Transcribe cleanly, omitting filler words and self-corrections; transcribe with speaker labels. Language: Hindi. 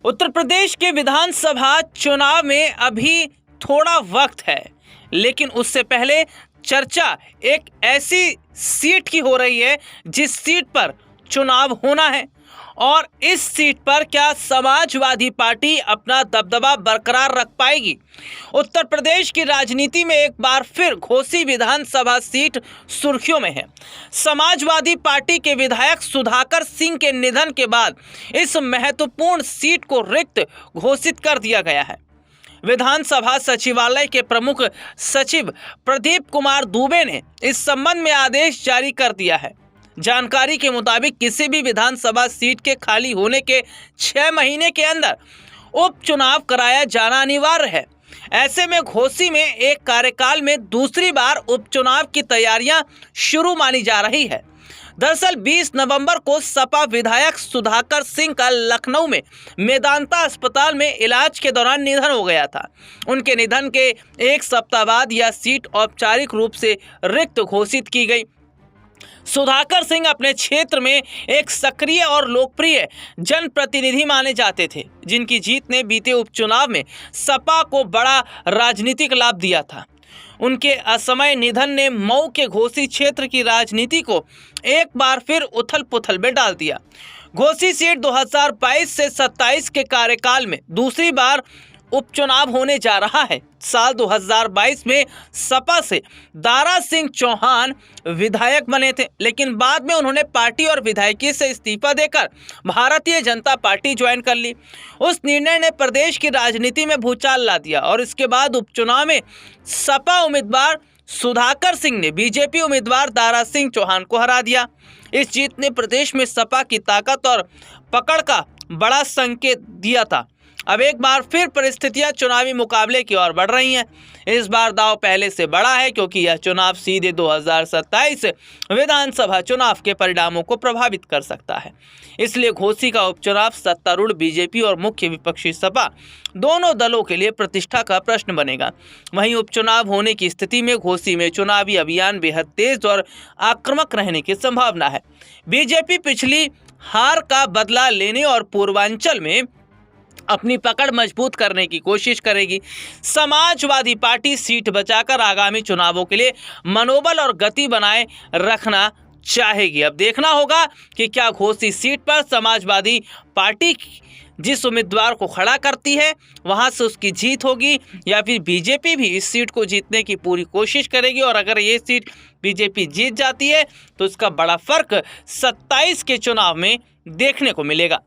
Speaker 1: उत्तर प्रदेश के विधानसभा चुनाव में अभी थोड़ा वक्त है, लेकिन उससे पहले चर्चा एक ऐसी सीट की हो रही है जिस सीट पर चुनाव होना है और इस सीट पर क्या समाजवादी पार्टी अपना दबदबा बरकरार रख पाएगी। उत्तर प्रदेश की राजनीति में एक बार फिर घोसी विधानसभा सीट सुर्खियों में है। समाजवादी पार्टी के विधायक सुधाकर सिंह के निधन के बाद इस महत्वपूर्ण सीट को रिक्त घोषित कर दिया गया है। विधानसभा सचिवालय के प्रमुख सचिव प्रदीप कुमार दुबे ने इस संबंध में आदेश जारी कर दिया है। जानकारी के मुताबिक किसी भी विधानसभा सीट के खाली होने के 6 महीने के अंदर उपचुनाव कराया जाना अनिवार्य है। ऐसे में घोसी में एक कार्यकाल में दूसरी बार उपचुनाव की तैयारियां शुरू मानी जा रही है। दरअसल 20 नवंबर को सपा विधायक सुधाकर सिंह का लखनऊ में मेदांता अस्पताल में इलाज के दौरान निधन हो गया था। उनके निधन के एक सप्ताह बाद यह सीट औपचारिक रूप से रिक्त घोषित की गई। सुधाकर सिंह अपने क्षेत्र में एक सक्रिय और लोकप्रिय जनप्रतिनिधि माने जाते थे, जिनकी जीत ने बीते उपचुनाव में सपा को बड़ा राजनीतिक लाभ दिया था। उनके असमय निधन ने मऊ के घोसी क्षेत्र की राजनीति को एक बार फिर उथल पुथल में डाल दिया। घोसी सीट 2022 से 27 के कार्यकाल में दूसरी बार उपचुनाव होने जा रहा है। साल 2022 में सपा से दारा सिंह चौहान विधायक बने थे, लेकिन बाद में उन्होंने पार्टी और विधायकी से इस्तीफा देकर भारतीय जनता पार्टी ज्वाइन कर ली। उस निर्णय ने प्रदेश की राजनीति में भूचाल ला दिया और इसके बाद उपचुनाव में सपा उम्मीदवार सुधाकर सिंह ने बीजेपी उम्मीदवार दारा सिंह चौहान को हरा दिया। इस जीत ने प्रदेश में सपा की ताकत और पकड़ का बड़ा संकेत दिया था। अब एक बार फिर परिस्थितियां चुनावी मुकाबले की ओर बढ़ रही हैं। इस बार दांव पहले से बड़ा है, क्योंकि यह चुनाव सीधे 2027 विधानसभा चुनाव के परिणामों को प्रभावित कर सकता है। इसलिए घोसी का उपचुनाव सत्तारूढ़ बीजेपी और मुख्य विपक्षी सपा दोनों दलों के लिए प्रतिष्ठा का प्रश्न बनेगा। वहीं उपचुनाव होने की स्थिति में घोसी में चुनावी अभियान बेहद तेज और आक्रामक रहने की संभावना है। बीजेपी पिछली हार का बदला लेने और पूर्वांचल में अपनी पकड़ मजबूत करने की कोशिश करेगी। समाजवादी पार्टी सीट बचाकर आगामी चुनावों के लिए मनोबल और गति बनाए रखना चाहेगी। अब देखना होगा कि क्या घोसी सीट पर समाजवादी पार्टी जिस उम्मीदवार को खड़ा करती है वहां से उसकी जीत होगी, या फिर बीजेपी भी इस सीट को जीतने की पूरी कोशिश करेगी। और अगर ये सीट बीजेपी जीत जाती है तो इसका बड़ा फर्क 27 के चुनाव में देखने को मिलेगा।